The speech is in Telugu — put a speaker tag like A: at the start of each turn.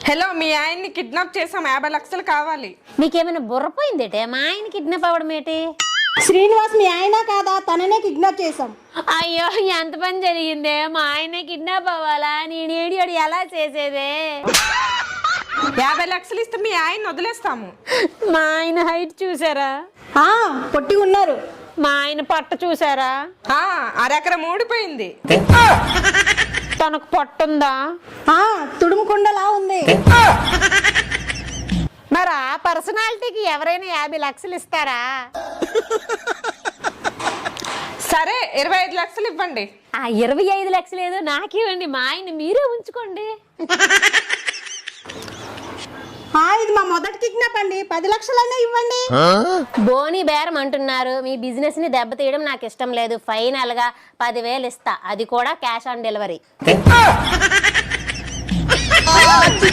A: హలో, మీ ఆయన్ని కిడ్నాప్ చేసాం, 50 లక్షలు కావాలి.
B: మీకేమైనా బుర్రపోయిందేటే? మా ఆయన కిడ్నాప్ అవ్వడం ఏంటి?
C: శ్రీనివాస్ మీ ఆయన కాదా? తననే కిడ్నాప్ చేసాం.
B: అయ్యో, ఎంత పని జరిగిందే! మా ఆయన కిడ్నాప్ అవ్వాలా? నేను ఏడియోడు ఎలా చేసేదే?
A: 50 లక్షలు ఇస్తే మీ ఆయన్ని వదిలేస్తాము.
B: మా ఆయన హైట్ చూసారా?
C: పొట్టి ఉన్నారు.
B: మా ఆయన పట్ట చూసారా?
A: అరెకరం ఊడిపోయింది.
B: తనకు పట్టుందా?
C: తుడుముకుండలా ఉంది.
B: మరి ఆ పర్సనాలిటీకి ఎవరైనా 50 లక్షలు ఇస్తారా?
A: సరే, 25 లక్షలు ఇవ్వండి.
B: ఆ 25 లక్షలు ఏదో నాకివ్వండి, మా ఆయన మీరే ఉంచుకోండి.
C: ఇది మా మొదటి కిడ్నాప్ అండి. 10 లక్షలైనా ఇవ్వండి.
B: బోని బేరం అంటున్నారు. మీ బిజినెస్ ని దెబ్బతీయడం నాకు ఇష్టం లేదు. ఫైనల్ గా 10,000 ఇస్తా, అది కూడా క్యాష్ ఆన్ డెలివరీ.